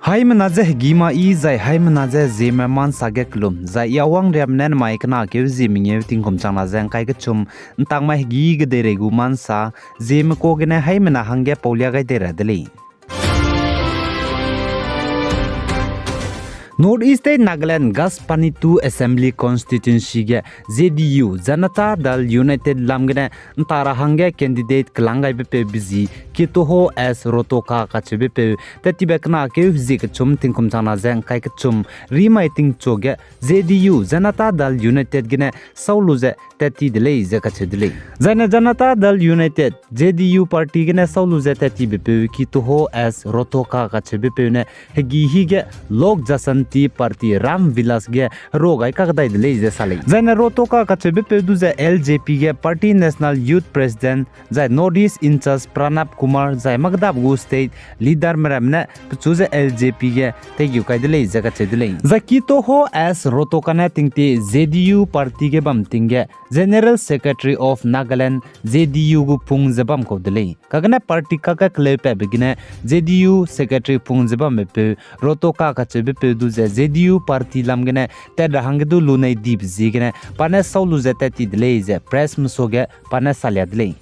Hai menaje gima I zai hai menaje Zeme man sage klum zai yawang rem nen mai kana ke Zeme nge tingkom changna jang kai ke chum ntang mai gi ge de gu man sa Zeme ko gene hai mena hangge paulia gai de radli North East Nagaland Gas Pani 2 Assembly Constituency ge ZDU Janata Dal United Lamgene ntara hangge candidate klangai be busy kitoho as rotoka ka chebe pe tatibekna ke zik chum tingkum chana jang kai ke chum remaiting choge ZDU Janata Dal United gene sauluze tati dele ze ka chedele Janata Dal United ZDU party gene sauluze tati be pe kitoho as rotoka ka chebe pe ne hegi hige lok jasan ती party Ram Vilas गे रोगाई का गदाई दिले जे साले जने रोटोका का चबे पे दुजे LJP गे पार्टी नेशनल यूथ प्रेसिडेंट जाय north east incharge Pranab Kumar जाय मगदाब गो स्टेट लीडर मरमने चुजे एलजेपी गे ते युकाई दिले जे का चदिले जकी तो हो एस रोटोका ने तिंगते जेडीयू पार्टी गे बम तिंगे general secretary of Nagaland JDU गु पुंग जबम को दिले कगने पार्टी का क्ले पे बिगने जेडीयू सेक्रेटरी पुंग जबम पे रोटोका का चबे पे ZDU party lamgene te rahangdu lunai deep zigene pane saulu zete tidle ze press msoge pane salyadle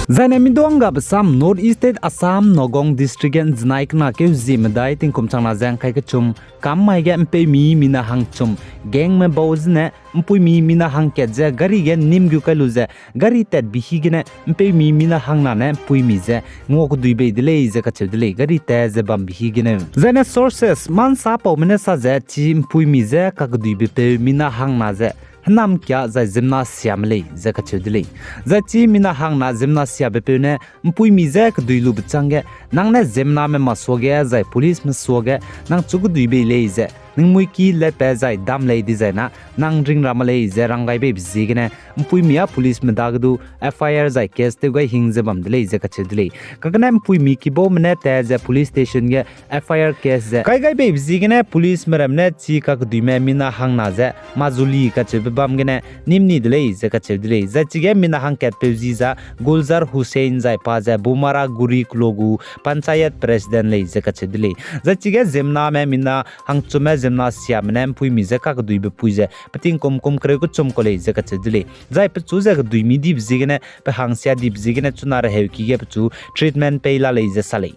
Zane midonga basam North East Assam Nogong district en znaik na ke zimdai tingkum changna jang kai ke chum kam mai ge mpe mi mina hang chum geng me bawzne mpui mi mina hang ke je gari ge nim gyu kai luze gari tet bihi ge ne mpe mi mina hang na ne pui mi je ngok dui be dile je ka chedile gari te je bam bihi ge ne Zane sources man sa pa mene sa je chi mpui mi je ka dui be pe mina hang na je Nam kya zai zimna siamle zaka chudile zachi mina hangna zimna siabe pene mpui mi zak duilu bchange nangne zimna me masoge zai police me soge nang chugu duibe leize ning mui ki le pe zai dam lei designa nang ring ramale ze rangai be bzigene mpui mia police me dagdu FIR zai case te gai hingze bam dile zaka chudile kagna mpui mi ki bo mne te ze police station ge FIR case ze kai gai be bzigene police me ramne chi ka duime mina hangna ze mazuli ka chebe bam gene nimni dile zaka chedile zachige mina hangket peziza Gulzar Hussein zai pa za bumara guri klogu panchayat president le zaka chedile zachige zemna me mina hangchume zemna siamne pui mi zaka duibe puize pating kom kre ko chom kole zaka chedile zai pe chu zaka duimi dip zigene pe hangsia dip zigene chunar hewki ge chu treatment pe la le ze sale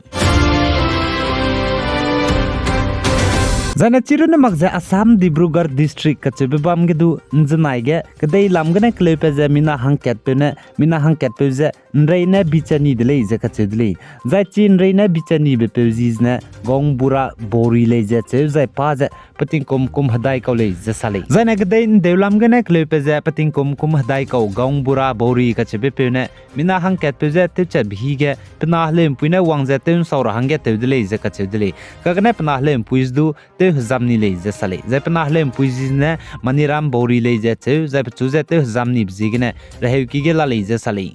Zana chirune magza Assam Dibrugarh district ka chebe bam gedu njanai ge kadai lamgane klepe ze mina hangket pe ze nreine bichani dile ze ka chedile zai chin reine bichani be pezis ne gong bura bori le ze che zai pa ze pating kom hadai ka le ze sale zana kadai devlamgane klepe ze pating kom hadai ka gong bura bori ka chebe pe ne mina hangket pe ze te cha bhi ge pna hlem puine wang ze te saura hangge te dile ze ka chedile kagane pna hlem puisdu zamni le je sale zapna hlem puizine maniram bori le je che zap chuze te zamni bzigine rehew ki ge la le je sale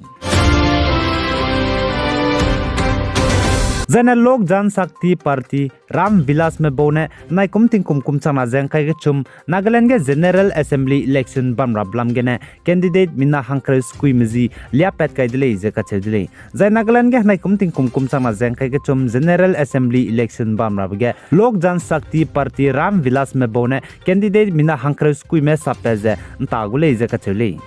Zana lok jan sakti party Ram Vilas me bone nai kumting kum chana jang kai ge chum Nagaland ge general assembly election bam rablam ge ne candidate mina hangkre skui mezi lia pet kai dile je ka chedile zai Nagaland ge nai kumting kum chana jang kai ge chum general assembly election bam rab ge lok jan sakti party Ram Vilas me bone candidate mina hangkre skui me sapeze ntagule je ka chele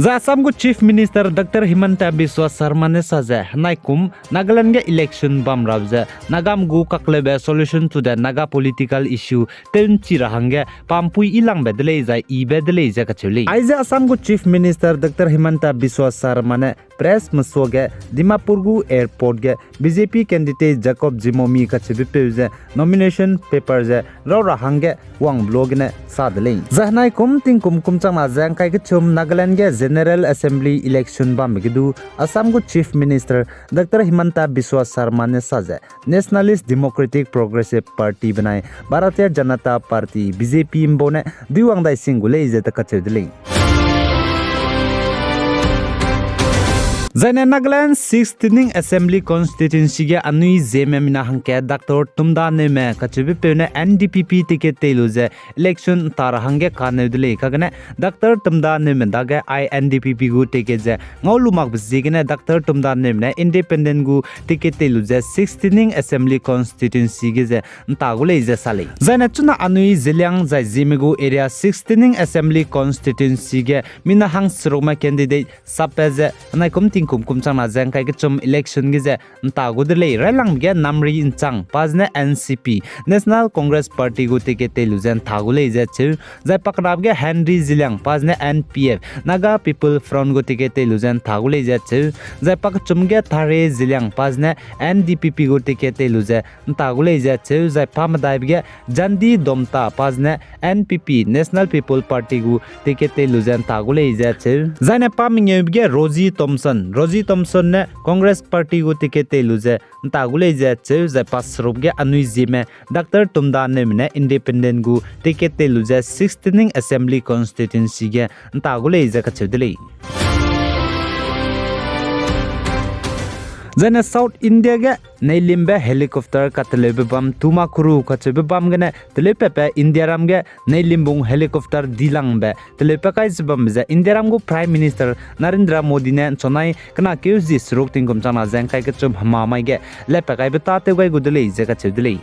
Assam Chief Minister Dr. Himanta Biswa Sarma ne saja naikum Nagaland ge election bam rabja nagam gu kaklebe solution to the Naga political issue ten chirahange pampui ilang bedle jai I bedle ja kachuli aiza Assam Chief Minister Dr. Himanta Biswa Sarma ne press msoge Dimapur gu airport ge BJP candidate Jacob Jimomi kachibi peuze nomination papers ro hange wang blog ne sadle zahnai kum chama jang kai ge chum Nagaland ge General Assembly election bamgidu Assam Chief Minister Dr. Himanta Biswa Sarma ne saja Nationalist Democratic Progressive Party banai Bharatiya Janata Party BJP imbone diwang dai singule ije ta kachedile Zaina Nagaland 16th Assembly Constituency ge anui Zeme mina hangke Dr. Tumda ne me kachibi pene NDPP ticket teluze election tar hange kane dile kagane Dr. Tumda ne me dage INDPP gu ticket je ngolu mak bzigene Dr. Tumda ne me independent gu ticket teluze 16th Assembly Constituency ge je ntagule je sale Zaina chuna anui zilyang zai Zeme gu area 16th Assembly Constituency ge mina hang sroma candidate sapeze nai kumting kum chang na jang kai ke chum election gi je nta gu de lei railang ge namri in chang pazne NCP National Congress Party gu te ke telu jan thagu lei je chu jai pakrab ge Henry Zilang pazne NPF Naga People Front gu te ke telu jan thagu lei je chu jai pak chum ge Thare Zilang pazne NDPP gu te ke telu je nta gu lei je chu jai pam dai ge Jandi Domta pazne NPP National People Party gu te ke telu jan thagu lei je chu jai ne pam nge ge Rosie Thompson ne Congress Party gu ticket teluze ntagule je che je pasrup ge anui Zeme Dr. Tumda ne mine independent gu ticket teluze 16th Assembly Constituency ge ntagule je kachudile Zena South India ge Nailimbe helicopter katlebe bam tumakuru kachebe bam gene telepepe India ram ge Nailimbung helicopter dilangbe telepe kai zbam ze India ram gu Prime Minister Narendra Modi ne chonai kana keuzi srok tingkom chana jang kai ke chum hama mai ge lepe kai beta te gai gudele je ka chedele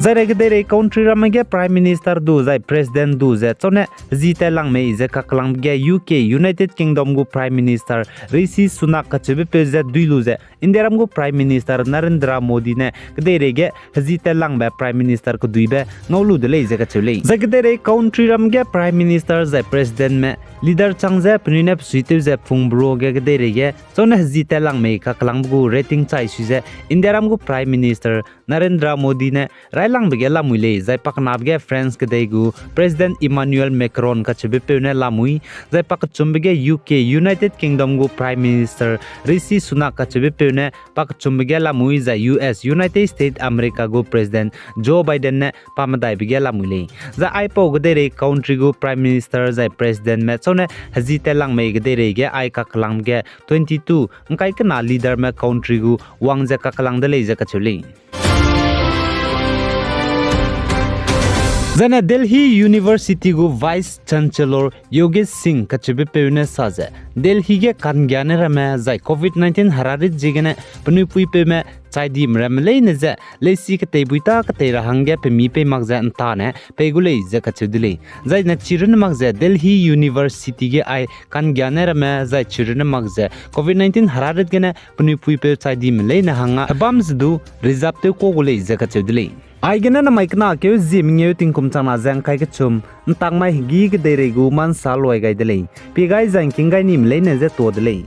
Zai ge country ram ge Prime Minister du zai President du ze chone zite lang me je kaklang ge UK United Kingdom gu Prime Minister Rishi Sunak ka chebe pe ze duilu ze India ram gu Prime Minister Narendra Modi ne ge ge zite lang be Prime Minister ko duibe ngolu de le je ka chule zai ge country ram ge Prime Minister zai President me leader changze pninep suite ze fungbro ge ge chone zite lang me kaklang gu rating chai su ze India ram gu Prime Minister Narendra Modi ne lang bege lamui zai paknab ge France ke degu President Emmanuel Macron ka chebe pene lamui zai pak chumbege UK United Kingdom gu Prime Minister Rishi Sunak ka chebe pene pak chumbege lamui zai US United States America gu President Joe Biden ne pamadai bege lamui za aipo ge country gu Prime Minister zai President me chone hazite lang me ge ge ai ka klang ge 22 ngai kana leader me country gu wangja ka klang de le je ka chule Zana Delhi University gu Vice Chancellor Yogesh Singh kachebe peune saje Delhi ge kan gyane rame zai COVID-19 hararit jigene pnupui pe me chaidi mramle ne je lesi ke tebuita ke te rahangge pe mi pe magza anta ne pegule je kachudile zai na chirin magza Delhi University ge ai kan gyane rame zai chirin magza COVID-19 hararit gene pnupui pe chaidi mle na hanga bams du reserve te ko gule je kachudile Aigena na maikna ke Zeme tingkum chana jang kai ke chum ntang mai gi ge deregu man saloi gai dele pe gai jang king gai nim le ne je to dele